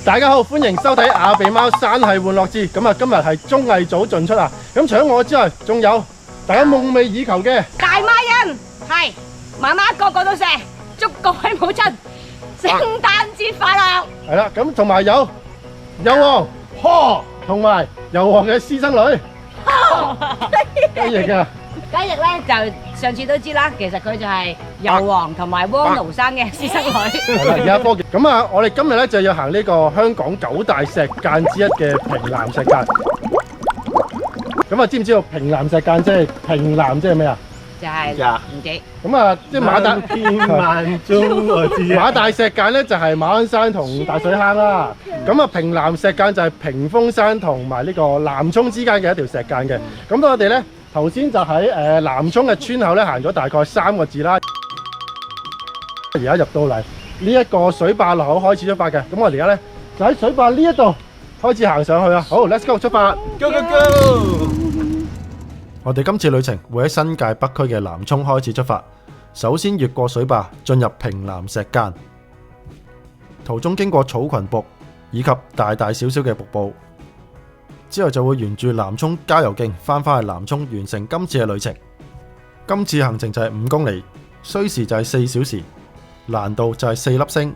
大家好，歡迎收睇亞比貓山系玩樂誌。咁啊，今日係綜藝組進出啊。咁除咗我之外，仲有大家夢寐以求嘅大媽人，係媽媽個個都錫，祝各位母親聖誕節快樂。係啦，咁同埋有王同埋油王嘅私生女雞翼啊！雞翼咧就上次都知啦，其實佢就係油王同埋蝸牛生嘅私生女。係啦，而家科技咁啊，我哋今日咧就要行呢個香港9大石澗之一嘅平南石澗。咁啊，知唔知道平南石澗即係平南即係咩啊？就係唔知。咁啊，即係馬大千萬中我知馬大石澗咧就係馬鞍山同大水坑啦。咁啊，平南石澗就係屏風山同埋呢個南涌之間嘅一條石澗嘅。咁我哋咧頭先就喺南涌嘅村口咧行咗大概3個字啦。而家入到嚟呢一個水壩路口開始出發嘅。咁我哋而家咧就喺水壩呢一度開始行上去啊。好 ，Let's go 出發 ，Go Go Go！我哋今次旅程會喺新界北區嘅南涌開始出發，首先越過水壩進入平南石澗，途中經過草裙瀑以及大大小小嘅瀑布，之後就會沿住南涌郊遊徑翻返去南涌完成今次嘅旅程。今次行程就係5公里，需時就係4小時，難度就係4粒星。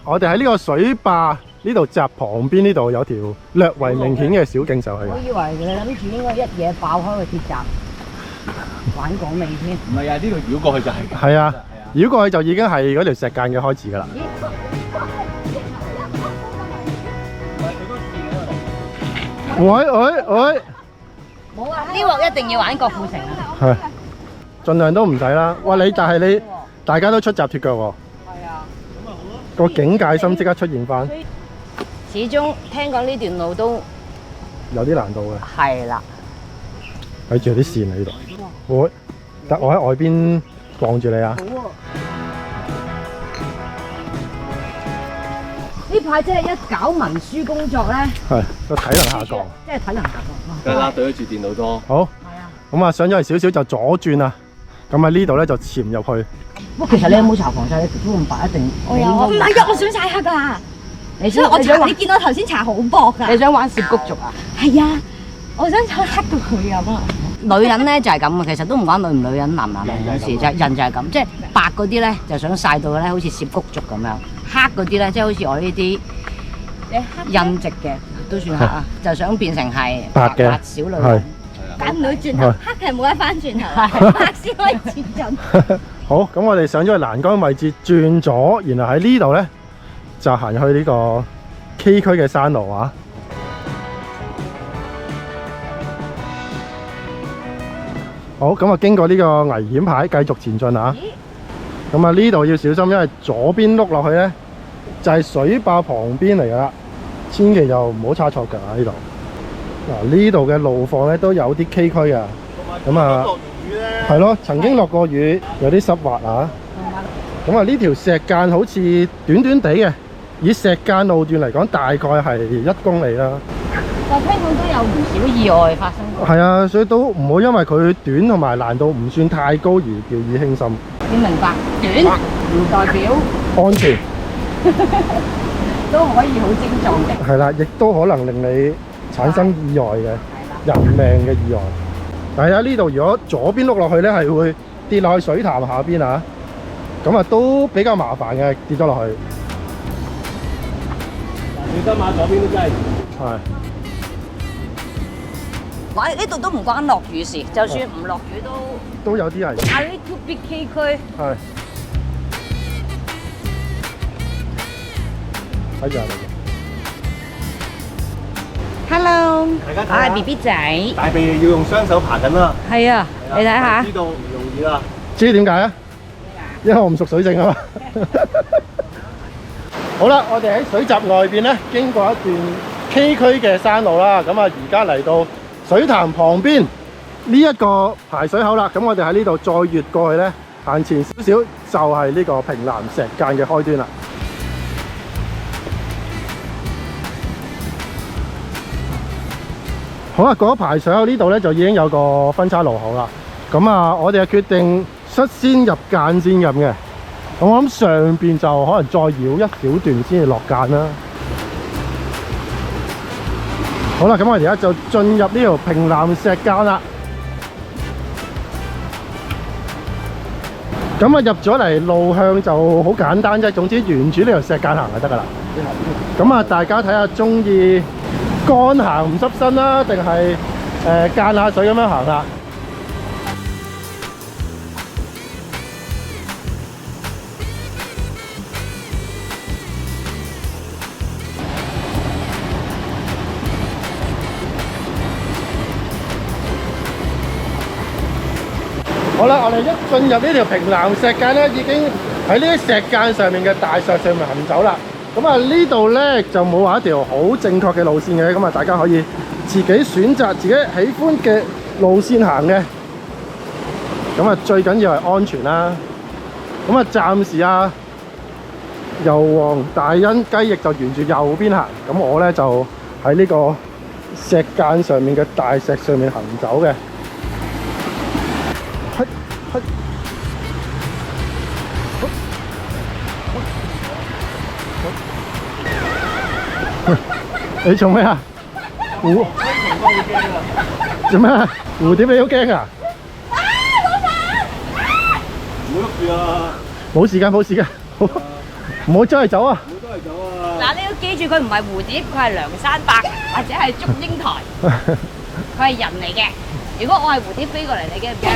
我哋喺呢個水壩呢度閘旁邊呢度有條略為明顯嘅小徑上去嘅。我以為你諗住應該一嘢爆開個鐵閘，玩港味添。唔係啊，呢度繞過去就係㗎。係啊，繞過去就已經係嗰條石澗嘅開始㗎啦。喂！冇啊！呢鑊一定要玩郭富城啊！係，盡量都唔使啦。哇！但係你大家都出閘脫腳喎。係啊，個警戒心即刻出現翻。始終聽講呢段路都有啲難度嘅。係啦。睇住有啲線喺呢度。會，但我喺外邊望住你啊。好喎。呢排真係一搞文書工作咧，係個體能下降。即係體能下降。梗係啦，對得住電腦多。好。係啊。咁啊，上咗嚟少少就左轉啊。咁喺呢度咧就潛入去。不過其實你有冇搽防曬？你皮膚咁白一定。我有，唔係啊！我想曬黑㗎。你所以我搽，想你見我頭先搽好薄㗎。你想玩涉谷族啊？係啊，我想搽黑到佢咁啊！女人咧就係咁啊，其實都唔關女唔女人、男唔男人事，就係人就係咁，即係白嗰啲咧就想曬到咧好似涉谷族咁樣，黑嗰啲咧即係好似我呢啲印籍嘅都算黑啊，就想變成係白嘅小女人。揀唔到轉頭，黑係冇得翻轉頭，白先可以前進。好，咁我哋上咗去欄杆位置轉咗，然後喺呢度咧就行去呢個崎嶇嘅山路啊。好，咁啊經過呢個危險牌，繼續前進啊。咁啊呢度要小心，因為左邊碌落去咧就係水壩旁邊嚟噶啦，千祈就唔好差錯腳啊呢度。嗱呢度嘅路況咧都有啲崎嶇啊。咁啊落雨咧，係咯，曾經落過雨，有啲濕滑啊。咁啊呢條石澗好似短短地嘅，以石澗路段嚟講，大概係1公里啦。但係聽講都有唔少意外發生過。係啊，所以都唔好因為佢短同埋難度唔算太高而掉以輕心。要明白，短唔代表安全都可以好精壯嘅。係啦，亦都可能令你產生意外嘅人命嘅意外。但係喺呢度，如果左邊碌落去咧，係會跌落去水潭下邊啊。咁啊都比較麻煩嘅，跌咗落去。小心馬左邊都真係。係。我呢度都唔關落雨事，就算唔落雨都都有啲危險。A little bit 崎嶇。係。睇住啊！ Hello，大家睇下我係 BB 仔。大鼻要用雙手爬緊啦。係啊，你睇下。知道唔容易啦。知點解啊？因為我唔熟水性啊嘛。好啦，我哋喺水閘外邊咧，經過一段崎嶇嘅山路啦。咁啊，而家嚟到水潭旁邊呢一個排水口啦。咁我哋喺呢度再越過去咧，行前少少就係呢個平南石澗嘅開端啦。好啦，過咗排水口呢度咧，就已經有個分岔路口啦。咁啊，我哋係決定率先入澗先咁嘅。咁我諗上邊就可能再繞一小段先至落間啦。好啦，咁我而家就進入呢條平南石澗啦。咁啊入咗嚟路向就好簡單啫，總之沿住呢條石澗行就得噶啦。咁啊，大家睇下中意乾行唔濕身啦，定係間下水咁樣行啦。好啦，我哋一進入呢條平南石澗咧，已經喺呢啲石澗上面嘅大石上面行走啦。咁啊，呢度咧就冇話一條好正確嘅路線嘅，咁啊大家可以自己選擇自己喜歡嘅路線行嘅。咁啊，最緊要係安全啦。咁啊，暫時啊，油王大恩雞翼就沿住右邊行，咁我咧就喺呢個石澗上面嘅大石上面行走嘅。你做咩啊？做咩啊？蝴蝶你好驚啊？唔好喐住啊！冇時間，冇時間，唔好周圍走啊！唔好周圍走啊！嗱，你要記住佢唔係蝴蝶，佢係梁山伯或者係祝英台，佢係人嚟嘅。如果我係蝴蝶飛過嚟，你驚唔驚？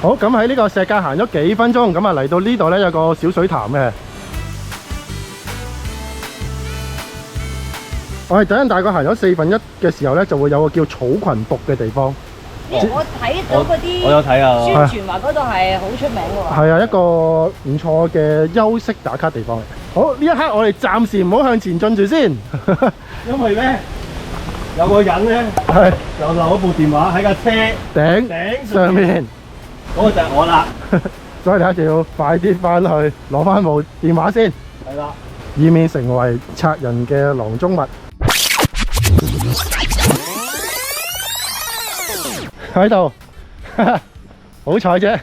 好，咁喺呢個石澗行咗幾分鐘，咁啊嚟到呢度咧有個小水潭嘅。我哋等陣大概行咗4分1嘅時候咧，就會有個叫草裙瀑嘅地方。我睇到嗰我有睇啊！宣傳話嗰度係好出名嘅喎。係啊，一個唔錯嘅休息打卡地方嚟。好，呢一刻我哋暫時唔好向前進住先，因為咧有個人咧係就留咗部電話喺架車頂上面，嗰個就係我啦。所以你一定要快啲翻去攞翻部電話先，係啦，以免成為賊人嘅囊中物。喺度，好彩啫，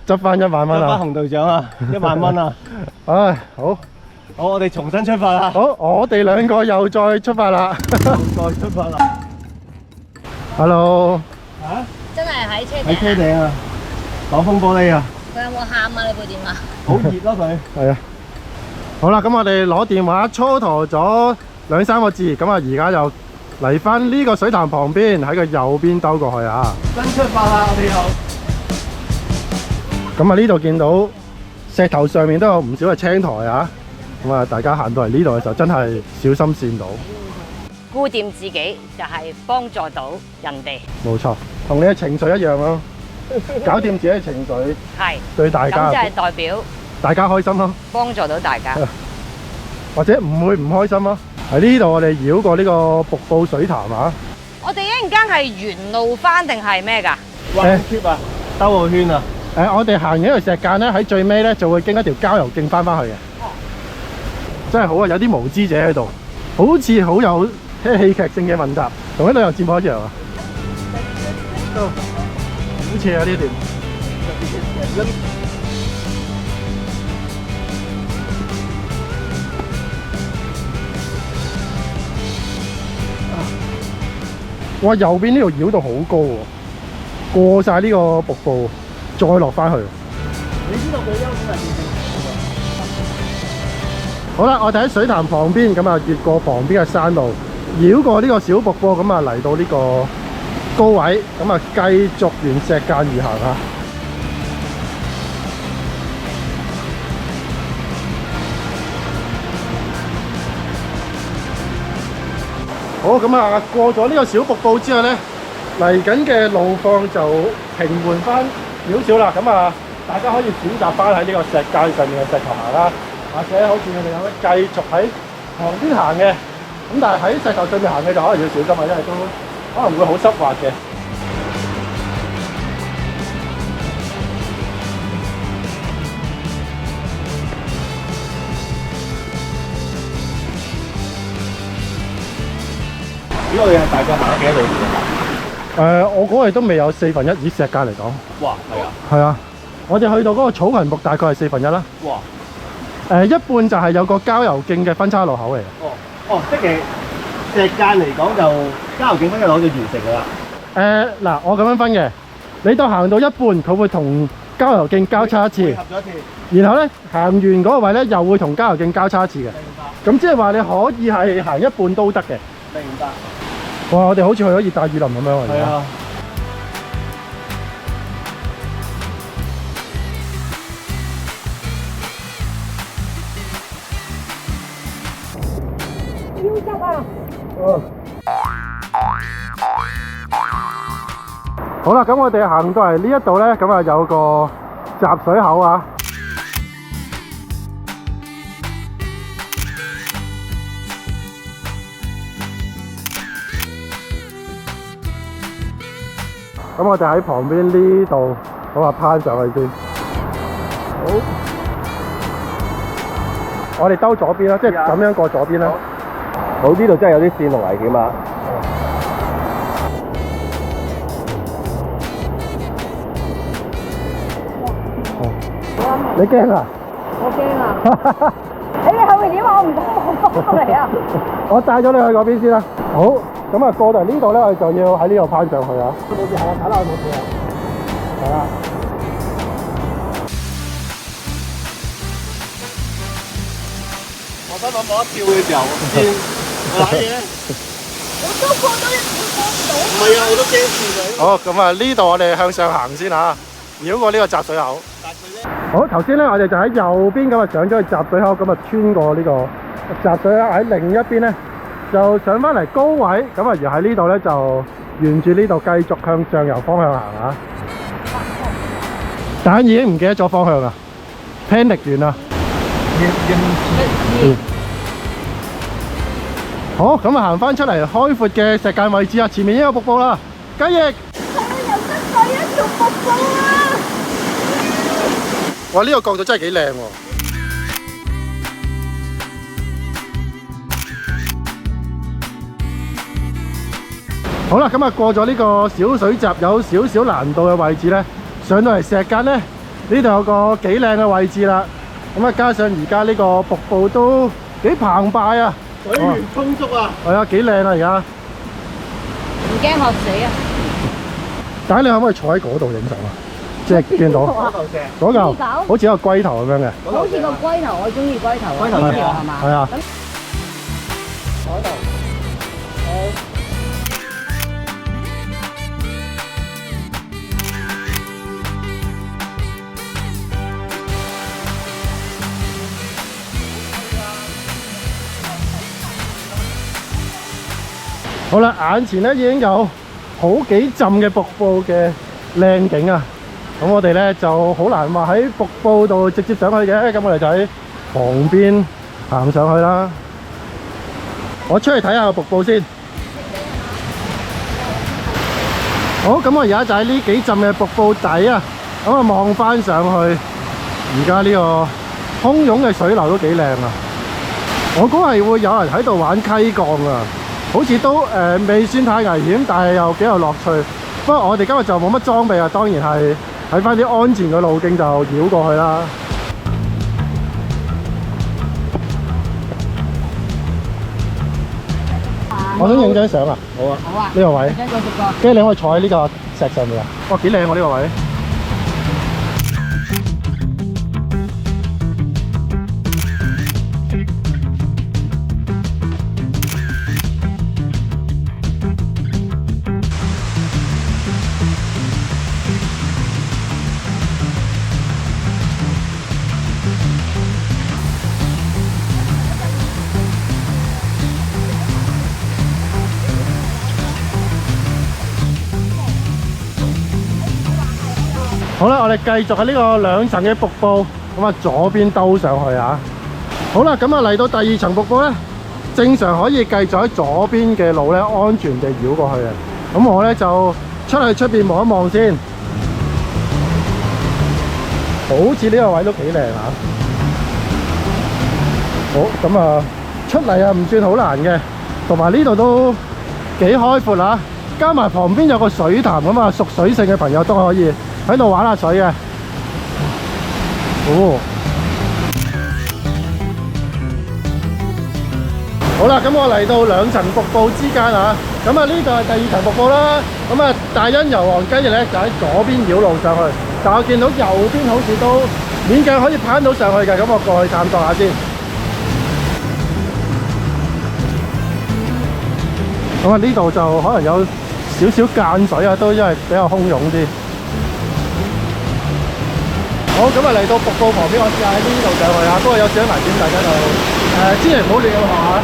執翻1萬蚊得翻啊！紅隊長啊，1萬蚊啊！唉，好，好，我哋重新出發啦！好，我哋兩個又再出發啦。再出發啦！ Hello，嚇，真係喺車喺車頂。頂啊，擋風玻璃啊，佢有冇喊啊？你部電話？好熱咯佢。係啊，好啦，咁我哋攞電話蹉跎咗2、3個字，咁啊而家又嚟翻呢個水潭旁邊，喺個右邊兜過去啊。新出發啦，我哋又。咁啊呢度見到石頭上面都有唔少嘅青苔啊，咁啊大家行到嚟呢度嘅時候真係小心跣到。顧掂自己就係幫助到人哋，冇錯，同你嘅情緒一樣咯，搞掂自己嘅情緒，係對大家咁就係代表大家開心咯，幫助到大家。或者唔會唔開心咯。喺呢度我哋繞過呢個瀑布水潭啊，我哋一陣間係沿路翻定係咩㗎？彎 trip 啊，兜個圈啊！我哋行完呢條石澗咧，喺最尾咧就會經一條郊遊徑翻返去嘅。真係好啊，有啲無知者喺度，好似好有戲劇性嘅問答，同啲旅遊節目一樣啊。好似啊呢段。哇！右邊呢條繞道好高喎，過晒呢個瀑布，再落翻去。你知道佢優點係點？好啦，我哋喺水潭旁邊，咁啊越過旁邊嘅山路，繞過呢個小瀑布，咁啊嚟到呢個高位，咁啊繼續沿石澗而行啊。好，咁啊過咗呢個小瀑布之後呢，嚟緊嘅路況就平緩翻少少啦。咁啊，大家可以選擇翻喺呢個石澗上面嘅石頭行啦，或者好似我哋咁樣繼續喺旁邊行嘅。咁但係喺石頭上面行嘅就可能要小心啊，因為都可能會好濕滑嘅。如果我哋係大概行咗幾多路線啊？我嗰日都未有4分1，以石界嚟講。哇，係啊，係啊，我哋去到嗰個草裙木大概係4分1啦。哇，一半就係有個郊遊徑嘅分叉路口嚟嘅。哦，即係石間嚟講就郊遊徑分嘅路就完成㗎啦。嗱，我咁樣分嘅，你到行到一半，佢會同郊遊徑交叉一次，合咗一次。然後咧行完嗰個位咧又會同郊遊徑交叉一次嘅。明白。咁即係話你可以係行一半都得嘅。明白。哇！我哋好似去咗熱帶雨林咁樣喎。係啊。好啦，咁我哋行到嚟呢一度咧，咁啊有個集水口啊。咁我哋喺旁邊呢度，咁啊攀上去先。好，我哋兜左邊啦，即係咁樣過左邊啦。好，呢度真係有啲線路危險啊！你驚啊？我驚啊！你後面點啊？我唔得，我過嚟啊！我帶咗你去嗰邊先啦。好，咁啊過到嚟呢度咧，我哋就要喺呢度攀上去啊。冇事係啊，睇落去冇事啊。係啊。我想諗我一跳嘅時候，先打嘢。我都過到一秒過唔到。唔係啊，我都驚線啊。好，咁啊呢度我哋向上行先嚇，繞過呢個集水口。好，頭先咧我哋就喺右邊咁啊上咗去集水口，咁啊穿過呢個集水口，喺另一邊咧就上翻嚟高位，咁啊而喺呢度咧就沿住呢度繼續向上游方向行啊。但已經唔記得咗方向啦 ，panic 完啦。好，咁啊行翻出嚟開闊嘅石間位置啊，前面已經有瀑布啦，雞翼。係啊，又得第一條瀑布啊！哇！呢個角度真係幾靚喎。好啦，咁啊過咗呢個小水閘有少少難度嘅位置咧，上到嚟石間咧，呢度有個幾靚嘅位置啦。咁啊加上而家呢個瀑布都幾澎湃啊，水源充足啊！係啊，幾靚啊而家。唔驚渴死啊！但係你可唔可以坐喺嗰度影相啊？即係見到嗰嚿好似一個龜頭咁樣嘅。好似個龜頭，我中意龜頭。龜頭呢條係嘛？係啊。嗰度。好啦，眼前咧已經有好幾浸嘅瀑布嘅靚景啊！咁我哋咧就好難話喺瀑布度直接上去嘅，咁我哋就喺旁邊行上去啦。我出去睇下個瀑布先。好，咁我而家就喺呢幾浸嘅瀑布底啊，咁啊望翻上去，而家呢個洶湧嘅水流都幾靚啊！我估係會有人喺度玩溪降啊！好似都未算太危險，但係又幾有樂趣。不過我哋今日就冇乜裝備啊，當然係睇翻啲安全嘅路徑就繞過去啦。我想影張相啊！好啊，好啊。呢個位，張個逐個。跟住你可以坐喺呢個石上面啊！哇，幾靚喎呢個位！好啦，我哋繼續喺呢個兩層嘅瀑布，咁啊左邊兜上去啊。好啦，咁啊嚟到第二層瀑布咧，正常可以繼續喺左邊嘅路咧安全地繞過去嘅。咁我咧就出去出邊望一望先，好似呢個位都幾靚啊。好，咁啊出嚟啊唔算好難嘅，同埋呢度都幾開闊啊。加埋旁邊有個水潭咁啊，屬水性嘅朋友都可以喺度玩下水嘅。哦，好啦，咁我嚟到兩層瀑布之間啊，咁啊呢度係第二層瀑布啦。咁啊大欣油王雞翼咧就喺左邊繞路上去，但我見到右邊好似都勉強可以攀到上去嘅，咁我過去探索下先。咁啊呢度就可能有少少間水啊，都因為比較洶湧啲。好，咁啊嚟到瀑布旁邊，我試下喺呢度上去啊，不過有少少危險，大家就千祈唔好亂咁行啊。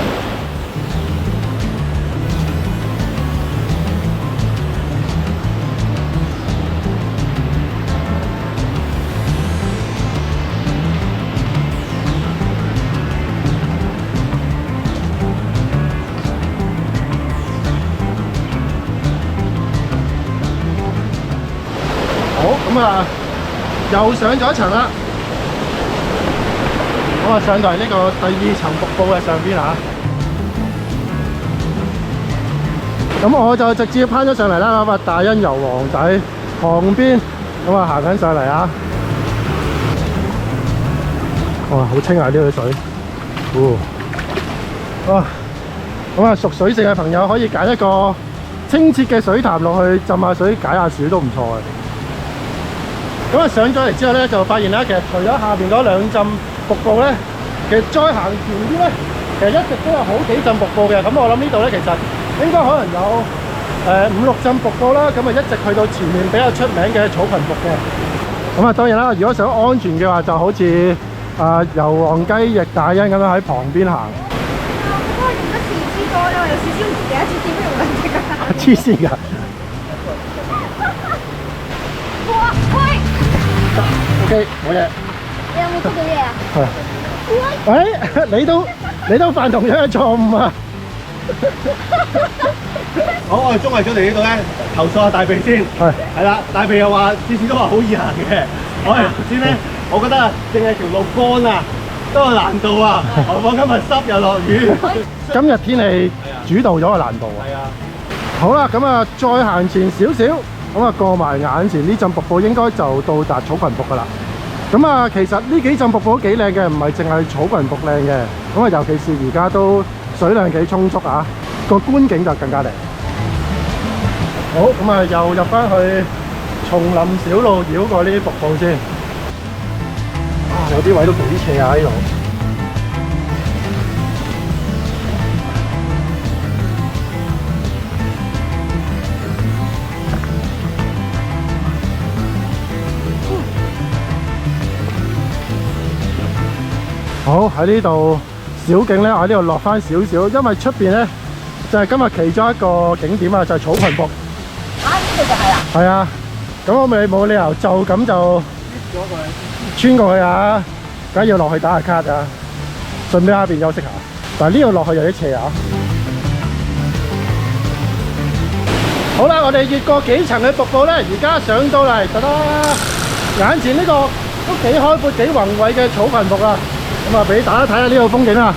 好，咁啊又上咗一層啦。咁啊上到嚟呢個第二層瀑布嘅上邊啊。咁我就直接攀咗上嚟啦。咁啊大欣油王仔旁邊，咁啊行緊上嚟啊。哇，好清啊呢個水。哇，咁啊屬水性嘅朋友可以揀一個清澈嘅水潭落去浸下水解下暑都唔錯嘅。咁啊上咗嚟之後咧，就發現啦，其實除咗下邊嗰兩浸瀑布咧，其實再行前啲咧，其實一直都有好幾浸瀑布嘅。咁我諗呢度咧，其實應該可能有5、6浸瀑布啦。咁啊一直去到前面比較出名嘅草裙瀑嘅。咁啊當然啦，如果想安全嘅話，就好似油王雞翼大欣咁樣喺旁邊行。不過用得4支多咧，有少少唔記得咗點樣用兩隻㗎。黐線㗎！哇，喂！ OK，冇嘢。你有冇捉到嘢啊？係。你都犯同樣嘅錯誤啊！好，我哋綜藝咗嚟呢度咧，投訴下大鼻先。係啦，大鼻又話次次都話好易行嘅。我哋頭先咧，我覺得淨係條路乾啊，都有難度啊，何況今日濕又落雨。今日天氣主導咗個難度啊！係啊。好啦，咁啊再行前少少，咁啊過埋眼前呢浸瀑布應該就到達草裙瀑噶啦。咁啊其實呢幾浸瀑布都幾靚嘅，唔係淨係草裙瀑靚嘅。咁啊尤其是而家都水量幾充足啊，個觀景就更加靚。好，咁啊又入翻去叢林小路繞過呢啲瀑布先。有啲位都幾斜啊呢度。好，喺呢度小徑咧，我喺呢度落翻少少，因為出邊咧就係今日其中一個景點啊，就係草裙瀑。呢度就係啦。係啊，咁我咪冇理由就咁就穿過去啊，梗係要落去打下卡啊，順便下邊休息下。但係呢度落去有啲斜啊。好啦，我哋越過幾層嘅瀑布咧，而家上到嚟，得啦，眼前呢個都幾開闊、幾宏偉嘅草裙瀑啦。咁啊，俾大家睇下呢個風景啊！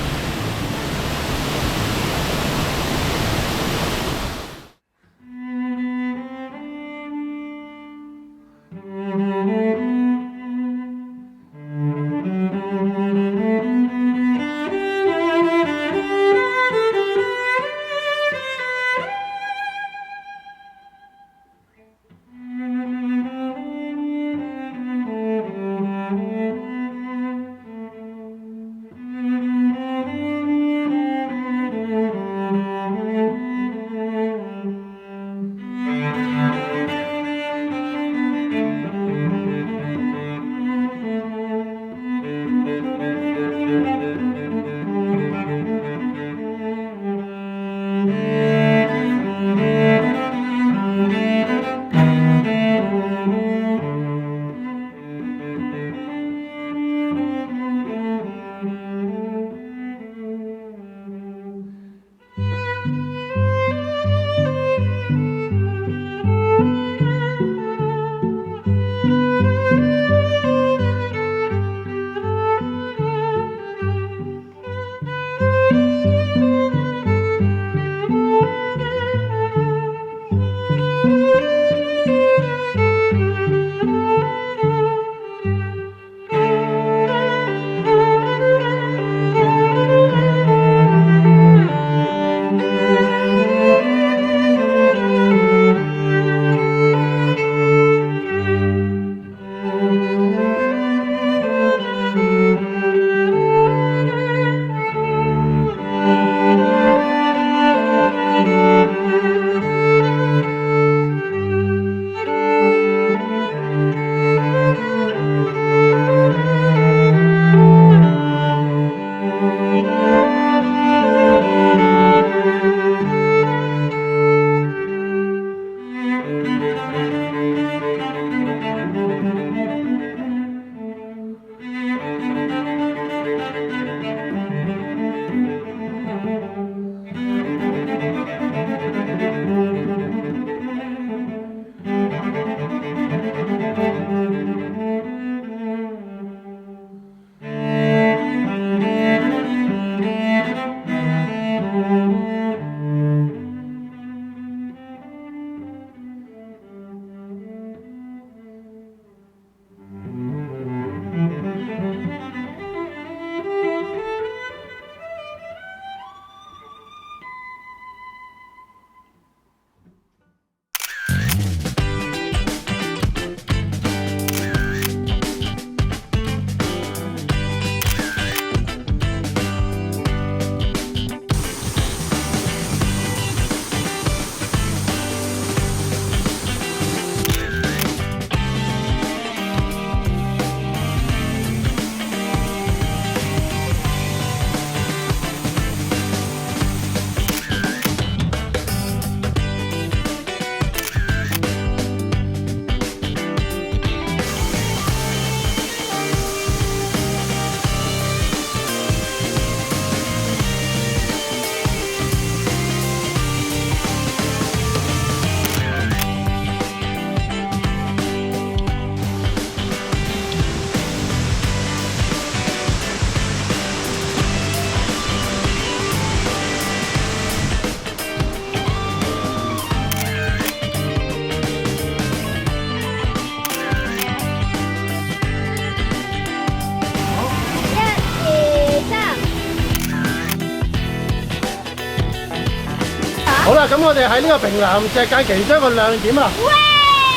好啦，咁我哋喺呢個平南石澗其中一個亮點啊，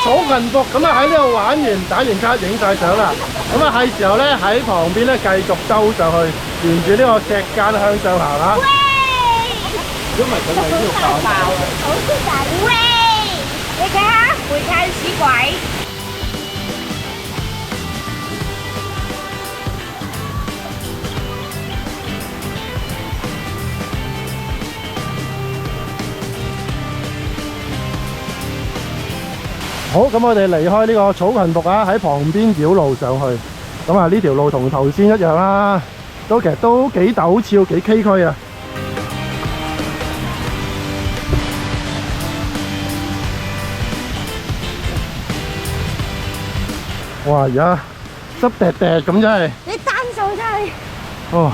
草裙服咁啊喺呢度玩完打完卡影晒相啦，咁啊係時候咧喺旁邊咧繼續兜上去，沿住呢個石澗向上行啊。如果唔係佢喺呢度爆啊！好似大喂，你睇下煤炭屎鬼。好，咁我哋離開呢個草裙服啊，喺旁邊繞路上去。咁啊，呢條路同頭先一樣啦，其實都幾陡峭、幾崎嶇啊。哇！而家濕滴滴咁真係，你單數真係哦，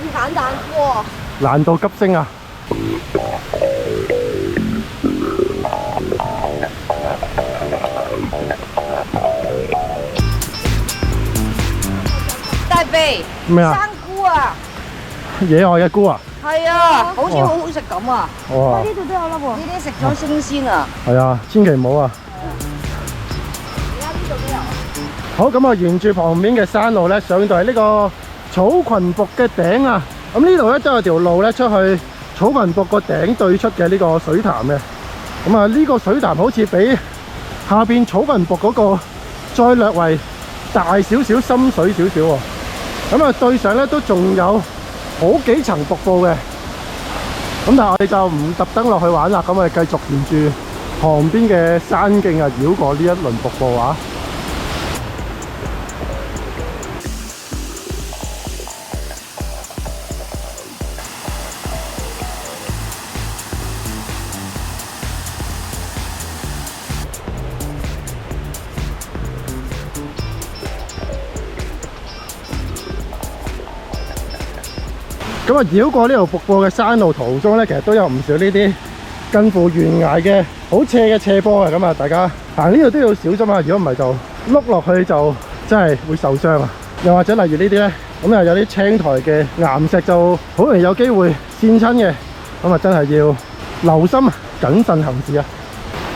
咁簡單喎。難度急升啊！大肥，咩啊？生菇啊，野外嘅菇啊？係啊，好似好好食咁啊！哇！呢度都有粒喎。呢啲食咗新鮮啊！係啊，千祈唔好啊！而家呢度都有。好，咁啊，沿住旁邊嘅山路咧，上到嚟呢個草裙服嘅頂啊。咁呢度咧都有條路咧出去草裙服個頂對出嘅呢個水潭嘅。咁啊，呢個水潭好似比下邊草裙服嗰個再略為大少少、深水少少喎。咁啊，對上咧都仲有好幾層瀑布嘅。咁但係我哋就唔特登落去玩啦。咁我哋繼續沿住旁邊嘅山徑啊，繞過呢一輪瀑布啊。咁啊，繞過呢條瀑布嘅山路途中咧，其實都有唔少呢啲近乎懸崖嘅好斜嘅斜坡啊！咁啊，大家行呢度都要小心啊！如果唔係就碌落去就真係會受傷啊！又或者例如呢啲咧，咁又有啲青苔嘅岩石就好容易有機會跣親嘅，咁啊真係要留心謹慎行事啊！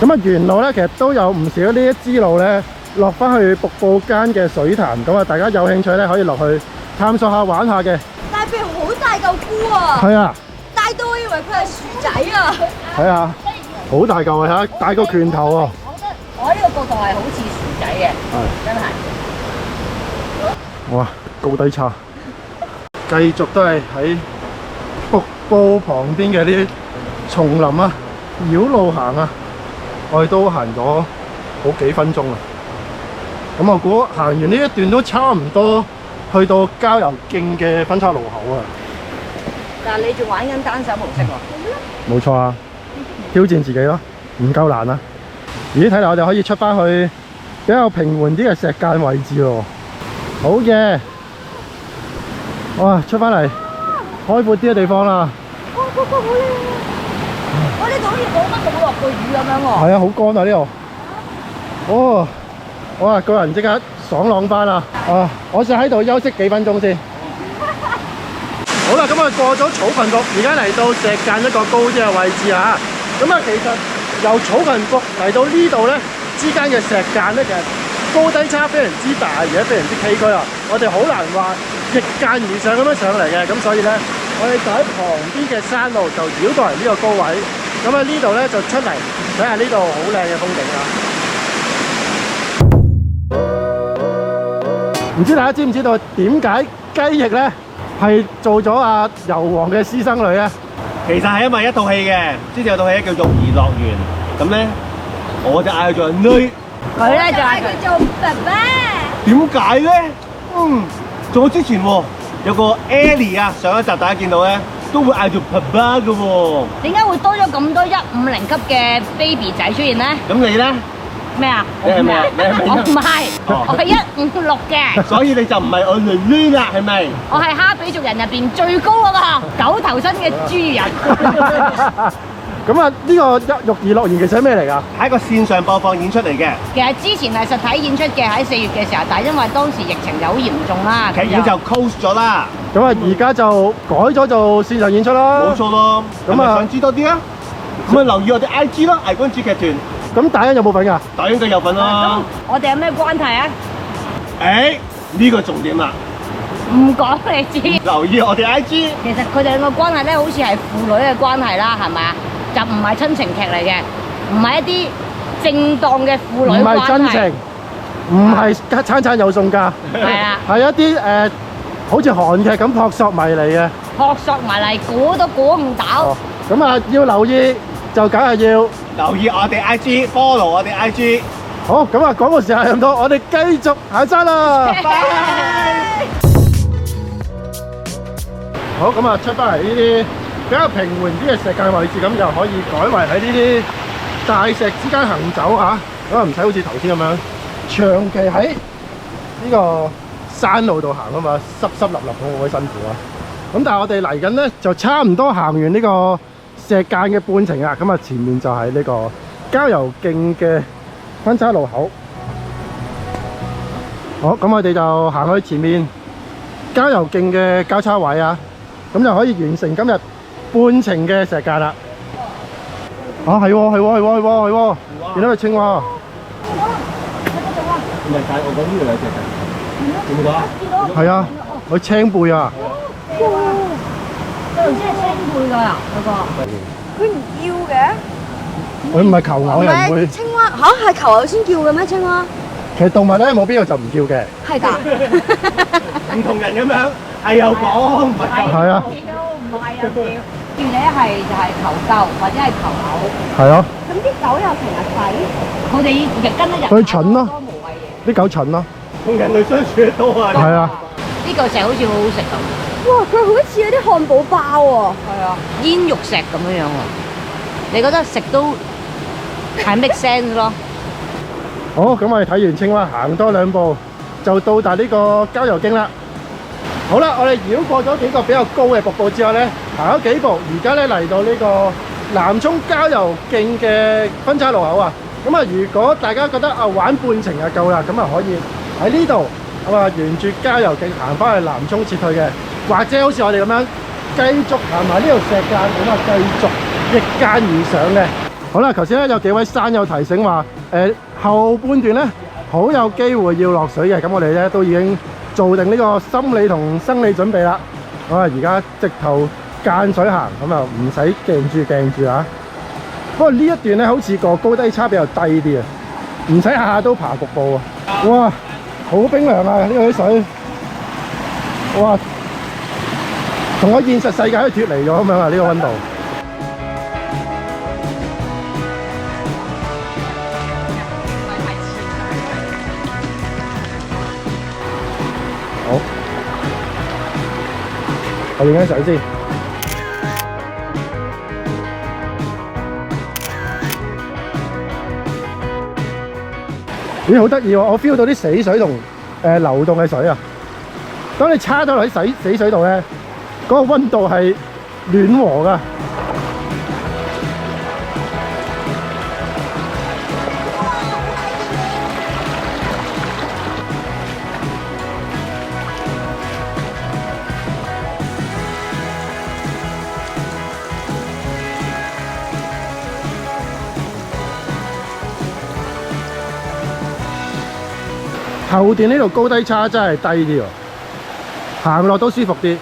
咁啊，沿路咧其實都有唔少呢一支路咧落翻去瀑布間嘅水潭，咁啊大家有興趣咧可以落去探索下玩下嘅。大肥好大嚿菇啊！係啊！大到我以為佢係薯仔啊！睇下，好大嚿啊！嚇，大個拳頭喎。我覺得我呢個角度係好似薯仔嘅，真係。哇，高低差。繼續都係喺瀑布旁邊嘅呢啲叢林啊，繞路行啊，我哋都行咗好幾分鐘啦。咁我估行完呢一段都差唔多去到郊遊徑嘅分岔路口啊。但係你仲玩緊單手模式喎？冇錯啊，挑戰自己咯，唔夠難啊！咦，睇嚟我哋可以出翻去比較平緩啲嘅石澗位置咯。好嘅，哇，出翻嚟開闊啲嘅地方啦。哇，嗰個好靚啊！我呢度好似冇乜冇落過雨咁樣喎。係啊，好乾啊呢度。哦，哇，個人即刻爽朗翻啦！啊，我想喺度休息幾分鐘先。好啦，咁我過咗草裙服，而家嚟到石澗一個高啲嘅位置啊。咁啊，其實由草裙服嚟到呢度咧，之間嘅石澗咧，其實高低差非常之大，而且非常之崎嶇啊。我哋好難話逆澗而上咁樣上嚟嘅，咁所以咧，我哋就喺旁邊嘅山路就繞到嚟呢個高位。咁喺呢度咧就出嚟睇下呢度好靚嘅風景啊！唔知大家知唔知道點解雞翼咧係做咗阿油王嘅私生女咧？其實係因為一套戲嘅，之前有套戲叫《育兒樂園》，咁咧我就嗌佢做女，佢咧就係嗌佢做爸爸。點解咧？仲有之前喎，有個 Ellie 啊，上一集大家見到咧，都會嗌做爸爸嘅喎。點解會多咗咁多150級嘅 baby 仔出現咧？咁你咧？咩啊？你係咩啊？你係咩我唔係，哦我係156嘅。所以你就唔係我女女啦，係咪？我係哈比族人入邊最高嗰個9頭身嘅豬人。咁啊，呢個育兒樂園其實係咩嚟㗎？係一個線上播放演出嚟嘅，其實之前係實體演出嘅，喺4月嘅時候，但係因為當時疫情就好嚴重啦，劇院就 close 咗啦。咁啊，而家就改咗做線上演出啦。冇錯咯。咁啊，想知多啲啊？咁啊留意我哋 IG 咯，藝君主劇團，咁大恩有冇份㗎？大英都有份啦。我哋有咩關係啊？誒，呢個重點啦，唔講你知。留意我哋 IG。其實佢哋兩個關係咧，好似係父女嘅關係啦，係咪啊？就唔係親情劇嚟嘅，唔係一啲正當嘅父女唔關係。係真情，唔係餐餐有餸㗎，係啊，係一啲好似韓劇咁撲朔迷離嘅。撲朔迷離，估都估唔到。哦，咁啊要留意就梗係要。留意我哋 IG，follow 我哋 IG。好，咁啊廣告時間係咁多，我哋繼續行山啦。好，咁啊出翻嚟呢啲比較平緩啲嘅石澗位置，咁就可以改為喺呢啲大石之間行走嚇，咁啊唔使好似頭先咁樣長期喺呢個山路度行啊嘛，濕濕立立好鬼辛苦啊！咁但係我哋嚟緊咧就差唔多行完呢個石澗嘅半程啊，咁啊前面就係呢個郊遊徑嘅分岔路口。好，咁我哋就行去前面郊遊徑嘅交叉位啊，咁就可以完成今日半程嘅石澗啦。啊，係喎，係喎，係喎，係喎，係喎，見到隻青蛙。唔係，但係我講呢度有隻㗎，見唔見到啊？係啊，佢青背啊。佢唔知係青背㗎嗰個。佢唔叫嘅，佢唔係求偶，又唔會。青蛙嚇係求偶先叫嘅咩？青蛙其實動物咧冇必要就唔叫嘅。係㗎，唔同人咁樣，係又講唔係講。係啊，唔係啊，叫你一係就係求救或者係求偶。係啊，咁啲狗又成日洗，佢哋日跟一日佢蠢咯多無謂嘢。啲狗蠢咯。同人類相處得多啊。係啊，呢嚿石好似好好食咁。哇！佢好似嗰啲漢堡包喎，係啊，煙肉石咁樣樣喎。你覺得食都係 make sense 咯？好，咁我哋睇完青蛙，行多兩步就到達呢個郊遊徑啦。好啦，我哋繞過咗幾個比較高嘅瀑布之後咧，行咗幾步，而家咧嚟到呢個南涌郊遊徑嘅分岔路口啊。咁啊，如果大家覺得啊玩半程就夠啦，咁啊可以喺呢度咁啊沿住郊遊徑行翻去南涌撤退嘅，或者好似我哋咁樣繼續行埋呢條石澗，咁啊繼續逆澗而上嘅。好啦，頭先咧有幾位山友提醒話，後半段咧好有機會要落水嘅，咁我哋咧都已經做定呢個心理同生理準備啦。我而家直頭間水行，咁啊唔使鏡住啊。不過呢一段咧好似個高低差比較低啲啊，唔使下下都爬瀑布啊。哇，好冰涼啊！呢個啲水，哇，同我現實世界都脫離咗咁樣啊！呢個溫度。好，我影緊相先。咦，好得意喎！我 feel 到啲死水同流動嘅水啊。當你叉咗落喺死水度咧，嗰個溫度係暖和噶。後段呢度高低差真係低啲喎，行落都舒服啲。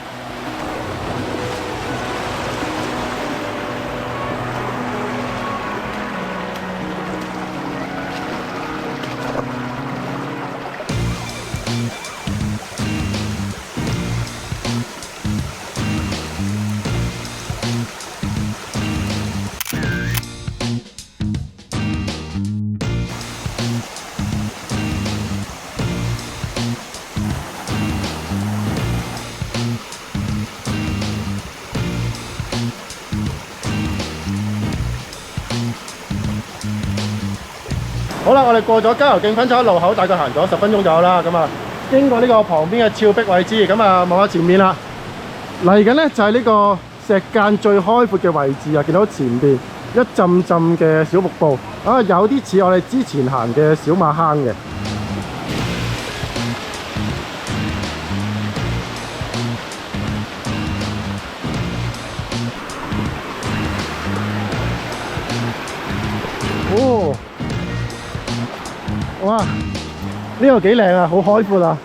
好啦，我哋過咗郊遊徑分岔路口，大概行咗10分鐘左右啦。咁啊，經過呢個旁邊嘅峭壁位置，咁啊望下前面啦。嚟緊咧就係呢個石澗最開闊嘅位置啊！見到前邊一浸浸嘅小瀑布啊，有啲似我哋之前行嘅小馬坑嘅。哇！呢度幾靚啊，好開闊啊！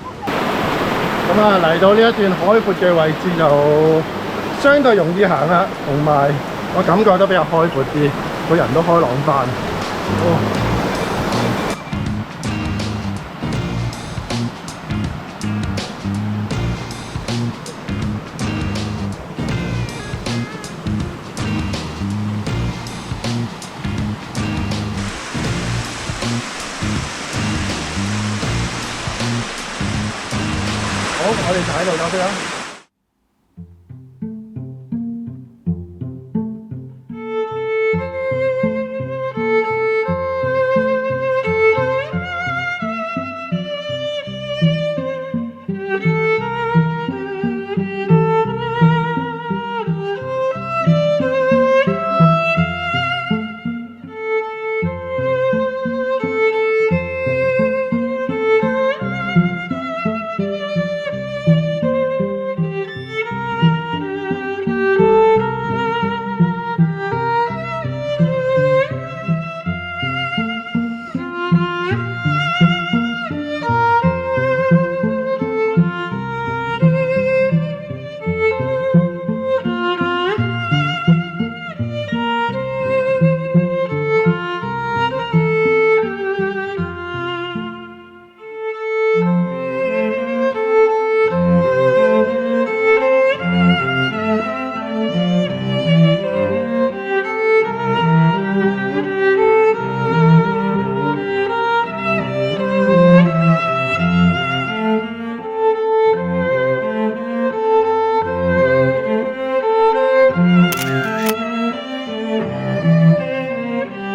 咁啊，嚟到呢一段海闊嘅位置就相對容易行啦，同埋我感覺都比較開闊啲，個人都開朗翻。好，我哋就喺度休息啦。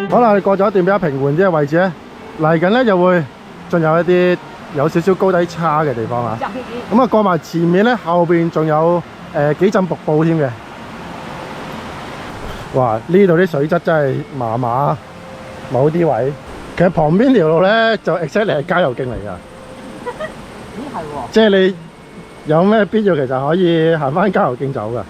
好啦，我哋過咗一段比較平緩啲嘅位置咧，嚟緊咧就會進入一啲有少少高低差嘅地方啊。咁啊，過埋前面咧，後邊仲有幾陣瀑布添嘅。哇！呢度啲水質真係麻麻，某啲位。其實旁邊條路咧就 exactly 係郊遊徑嚟㗎。咦係喎，即係你有咩必要，其實可以行翻郊遊徑走㗎。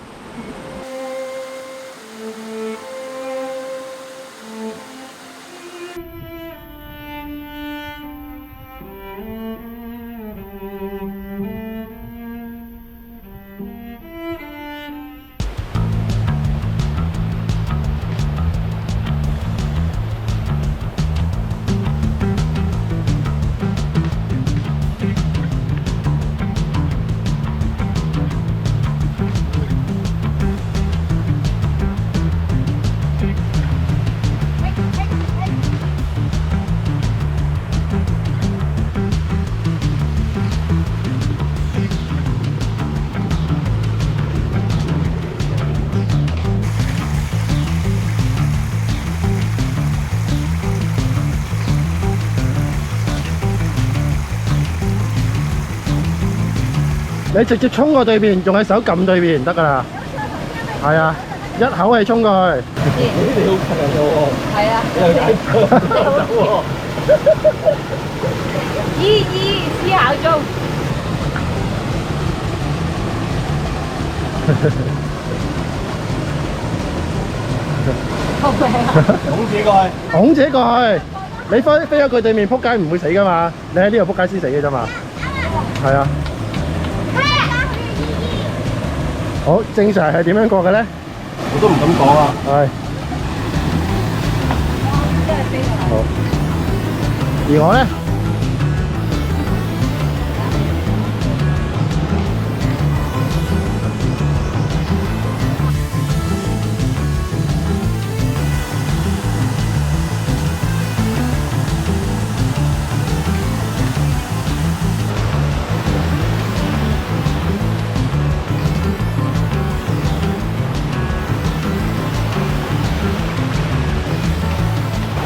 你直接衝過對面，用隻手撳對面得㗎啦。係啊，一口氣衝過去。你好強喎！係啊，又解走喎！依思考中。好命啊！拱自己過去，拱自己過去。你飛咗佢對面，撲街唔會死㗎嘛？你喺呢度撲街先死嘅啫嘛。係啊。好，正常係點樣過嘅咧？我都唔敢講啊。係。好。而我咧？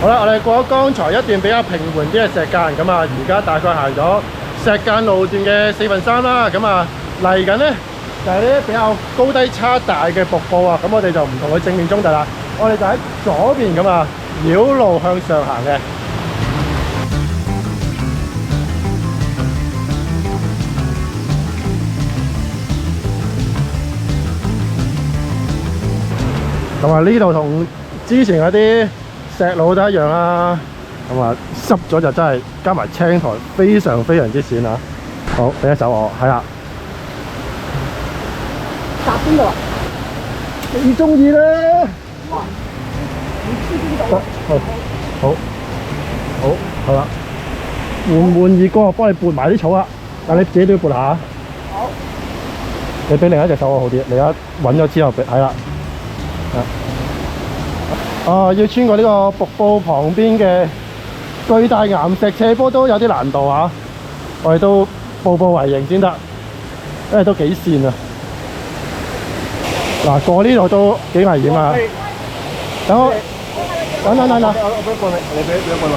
好啦，我哋過咗剛才一段比較平緩啲嘅石澗，咁啊，而家大概行咗石澗路段嘅3/4啦。咁啊，嚟緊咧就係啲比較高低差大嘅瀑布啊。咁我哋就唔同佢正面衝突啦，我哋就喺左邊咁啊，繞路向上行嘅。咁啊，呢度同之前嗰啲石路都一樣啦，咁啊濕咗就真係加埋青苔，非常之跣啊！好，俾一手我，係啦。搭邊度啊？你中意啦。得，好，係啦。換意哥，我幫你撥埋啲草啊，但你自己都要撥下。好。你俾另一隻手我好啲，你一揾咗之後，係啦。要穿過呢個瀑布旁邊嘅巨大岩石斜坡都有啲難度啊！我哋都步步為營先得，因為都幾跣啊！嗱，過呢度都幾危險啊！等我，等，我俾一棍你俾一棍我。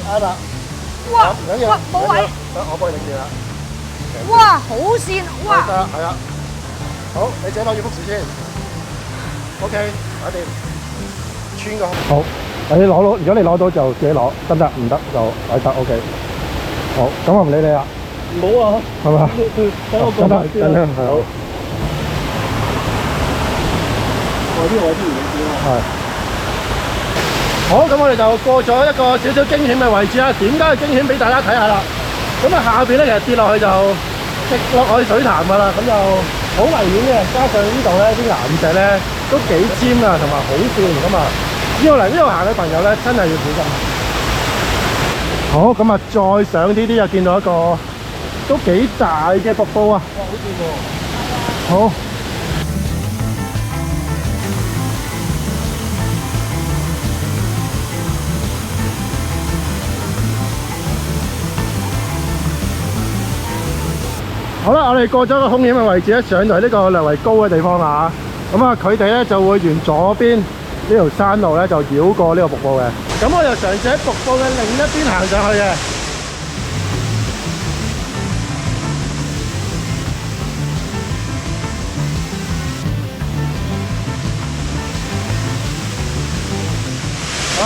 係啦。哇！冇位。得，我幫你擰住啦。哇！好跣，哇！得啦，係啦。好，你自己攞住幅紙先。OK，搞掂。穿過。好，你攞到，如果你攞到就自己攞，得唔得？唔得就得。OK。好，咁我唔理你啦。唔好啊，係嘛？等我過埋先啦。係好。我啲唔理啦。係。好，咁我哋就過咗一個少少驚險嘅位置啦。點解係驚險俾大家睇下啦？咁啊下邊咧其實跌落去就直落去水潭噶啦，咁就好危險嘅。加上呢度咧啲岩石咧都幾尖啊，同埋好跣咁啊。要嚟呢度行嘅朋友咧，真係要小心。好，咁啊再上啲就見到一個都幾大嘅瀑布啊！哇，好掂喎！好。好啦，我哋過咗個兇險嘅位置咧，上到呢個略為高嘅地方啦。咁啊，佢哋咧就會沿左邊呢條山路咧就繞過呢個瀑布嘅。咁我就嘗試喺瀑布嘅另一邊行上去嘅。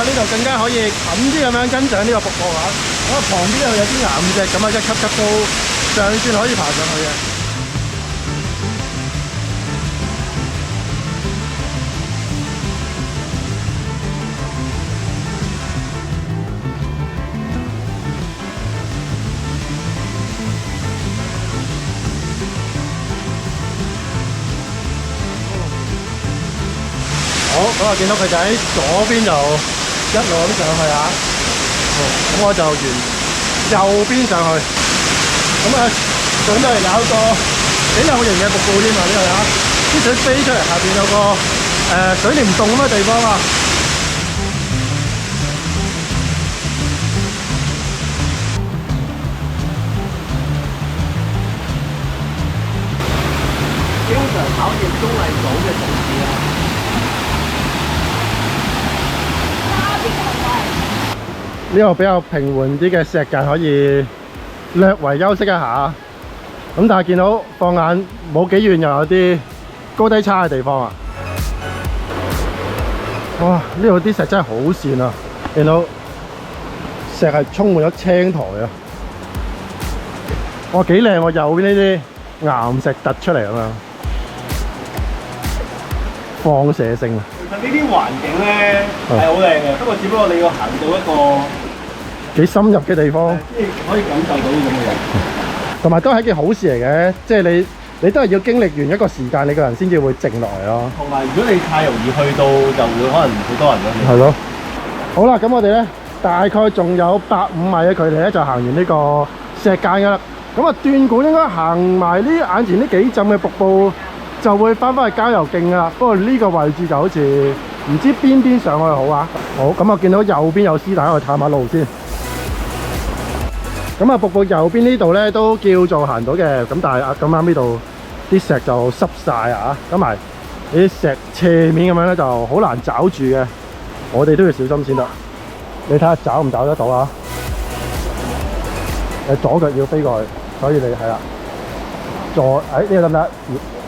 呢度更加可以近啲咁樣跟上呢個瀑布啊！咁啊，旁邊又有啲岩石咁啊，一級級都上算可以爬上去嘅。好，咁我見到佢就喺左邊就一路咁上去啊。咁我就沿右邊上去。咁啊，上到嚟有一個幾有型嘅瀑布添啊！呢度啊，啲水飛出嚟，下邊有個水簾洞咁嘅地方啊。經常考驗綜藝組嘅同事啊！呢個比較平緩啲嘅石澗可以略為休息一下。咁但係見到放眼冇幾遠又有啲高低差嘅地方啊！哇！呢度啲石真係好跣啊！見到石係充滿咗青苔啊！哇，幾靚喎！右邊呢啲岩石突出嚟咁樣，放射性啊！其實呢啲環境咧係好靚嘅，不過只不過你要行到一個幾深入嘅地方，即係可以感受到呢種嘅嘢。同埋都係一件好事嚟嘅，即係你都係要經歷完一個時間，你個人先至會靜落嚟咯。同埋如果你太容易去到，就會可能好多人咯。係咯。好啦，咁我哋咧大概仲有150米嘅距離咧，就行完呢個石澗噶啦。咁啊，斷估應該行埋呢眼前呢幾浸嘅瀑布，就會翻返去郊遊徑噶啦。不過呢個位置就好似唔知邊上去好啊。好，咁我見到右邊有師弟，我去探下路先。咁啊，瀑布右邊呢度咧都叫做行到嘅，咁但係咁啱呢度啲石就濕晒啊，加埋啲石斜面咁樣咧就好難找住嘅，我哋都要小心先得。你睇下找唔找得到啊？你左腳要飛過去，所以你係啦。左呢個得唔得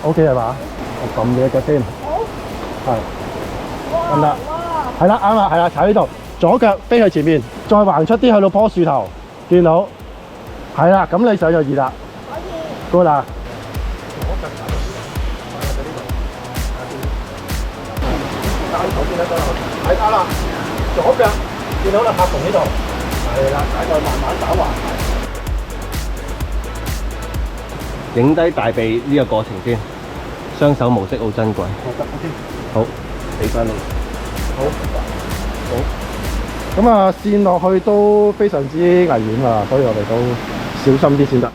？OK 係嘛？我撳你腳先。好。係。得唔得？係啦，啱啦，係啦，踩呢度，左腳飛去前面，再橫出啲去到棵樹頭，見到。係啦，咁你上就易啦。可以。good 啦。單手先得㗎啦。係得啦。左腳見到啦，拍同呢度，係啦，大概慢慢打橫。影低大髀呢個過程先，雙手模式好珍貴。好，俾翻你。好，咁啊，跣落去都非常之危險啊，所以我哋都小心啲先得。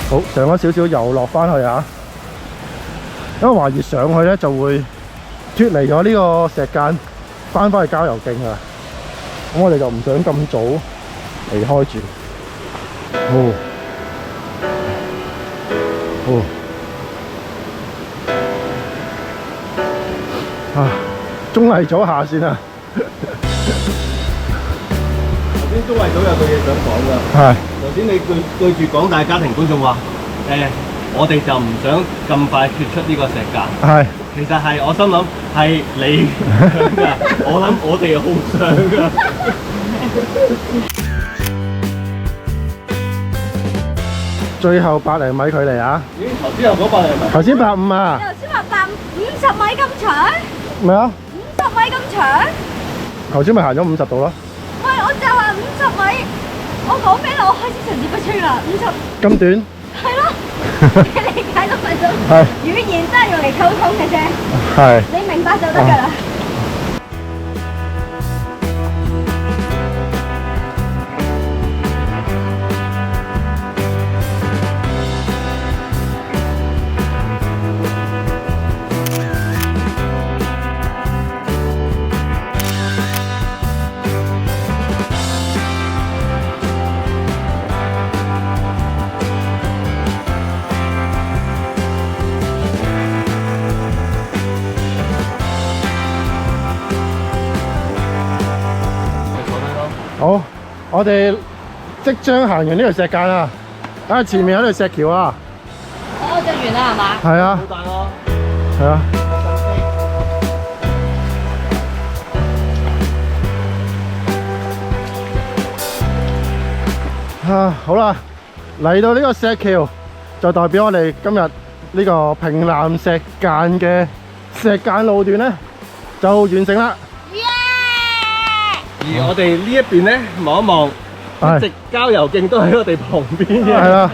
好，上咗少少又落翻去啊！因為懷疑上去咧就會脫離咗呢個石澗，翻返去郊遊徑啊！咁我哋就唔想咁早離開住。綜藝組下先啊！頭先綜藝組有句嘢想講㗎。係。頭先你對住廣大家庭觀眾話，我哋就唔想咁快脱出呢個石澗。係。其實係我心諗係你想㗎，我諗我哋好想㗎。最後100零米距離啊！咦？頭先有嗰100零米。頭先150啊！你頭先話50米咁長咩啊？50米咁長？頭先咪行咗50度咯。喂，我就話50米，我講俾你，我開始層次不清啦。50咁短？係咯，你理解到咪得？係。語言真係用嚟溝通嘅啫。係。你明白就得㗎啦。好，我哋即將行完呢條石澗啦，啊前面有條石橋啊，哦，就完啦係嘛？係啊，好大咯。係啊。啊，好啦，嚟到呢個石橋，就代表我哋今日呢個平南石澗嘅石澗路段咧，就完成啦。而我哋呢一邊咧望一望，一直郊遊徑都喺我哋旁邊嘅。係啦，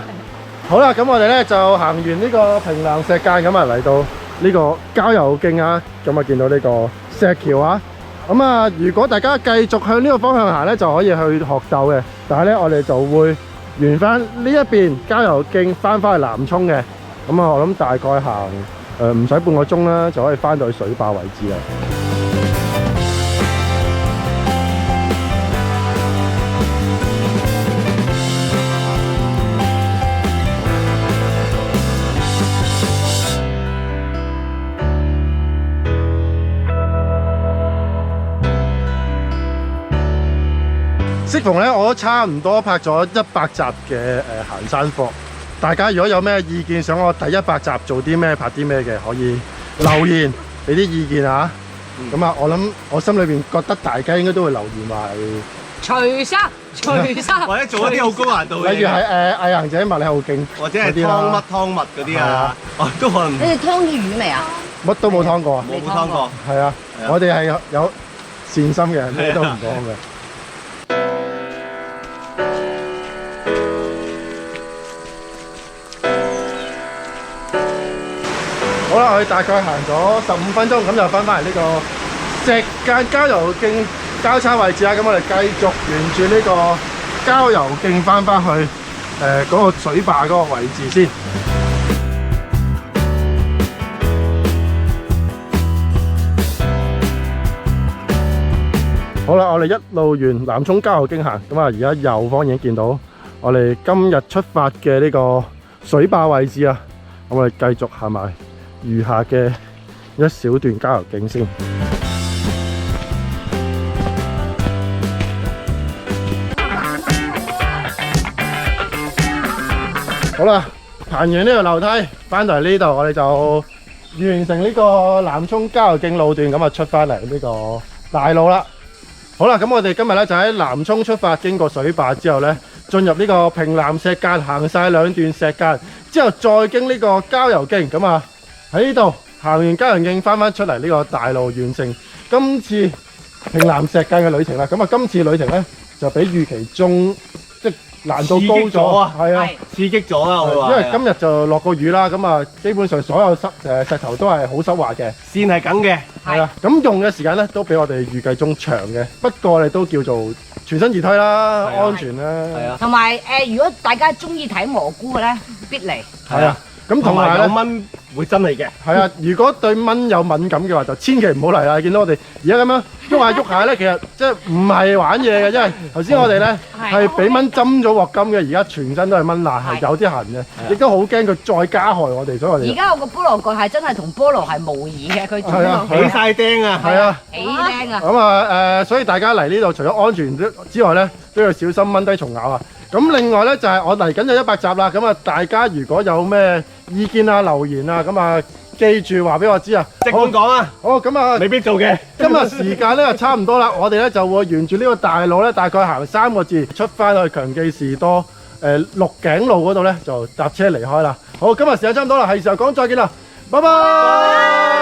好啦，咁我哋咧就行完呢個平南石澗，咁啊嚟到呢個郊遊徑啊，咁啊見到呢個石橋啊，咁啊如果大家繼續向呢個方向行咧，就可以去學鬥嘅，但係咧我哋就會沿翻呢一邊郊遊徑翻去南涌嘅，咁啊我諗大概行唔使半個鐘啦，就可以翻到去水壩位置啦。適逢咧，我都差唔多拍咗100集嘅行山課。大家如果有咩意見，想我第100集做啲咩、拍啲咩嘅，可以留言俾啲意見啊。咁啊，我諗我心裏邊覺得大家應該都會留言話係除衫，或者做一啲好高難度嘅嘢，例如係毅行者麥理浩徑，或者係湯乜嗰啲啊，都可能。你哋湯咗魚未啊？乜都冇湯過啊！冇湯過。係啊，我哋係有善心嘅，咩都唔講嘅。好啦，我哋大概行咗15分鐘，咁就翻返嚟呢個石澗郊遊徑交叉位置啦。咁我哋繼續沿住呢個郊遊徑翻去嗰個水壩嗰個位置先。好啦，我哋一路沿南涌郊遊徑行，咁啊而家右方已經見到我哋今日出發嘅呢個水壩位置啊。咁我哋繼續行埋餘下嘅一小段郊遊徑先。好啦，行完呢條樓梯，翻到嚟呢度，我哋就完成呢個南涌郊遊徑路段，咁啊出翻嚟呢個大路啦。好啦，咁我哋今日咧就喺南涌出發，經過水壩之後咧，進入呢個平南石澗，行晒兩段石澗，之後再經呢個郊遊徑，咁啊喺呢度行完郊遊徑，翻出嚟呢個大路，完成今次平南石澗嘅旅程啦。咁啊，今次旅程咧就比預期中即難度高咗啊，係啊，刺激咗啦，我會話。因為今日就落過雨啦，咁啊基本上所有石頭都係好濕滑嘅，線係梗嘅，係啊，咁用嘅時間咧都比我哋預計中長嘅，不過我哋都叫做全身而退啦，安全啦，係啊，同埋如果大家中意睇蘑菇嘅咧，必嚟。係啊，咁同埋咧有蚊會真嚟嘅，係啊，如果對蚊有敏感嘅話，就千祈唔好嚟啦。見到我哋而家咁樣喐下咧，其實即係唔係玩嘢嘅，因為頭先我哋咧係俾蚊針咗鑊金嘅，而家全身都係蚊爛，係有啲痕嘅，亦都好驚佢再加害我哋，所以我哋而家我個菠蘿蓋係真係同菠蘿係模擬嘅，佢係啊起晒釘啊，係啊。起釘啊！咁啊所以大家嚟呢度除咗安全之外咧，都要小心蚊叮蟲咬啊！咁另外咧就係我嚟緊就100集啦，咁啊大家如果有咩意見啊留言啊，咁啊記住話俾我知啊，即管講啊，好咁啊，未必做嘅。今日時間咧就差唔多啦，我哋咧就會沿住呢個大路咧，大概行3個字出翻去強記士多鹿頸路嗰度咧，就搭車離開啦。好，今日時間差唔多啦，係時候講再見啦，拜拜。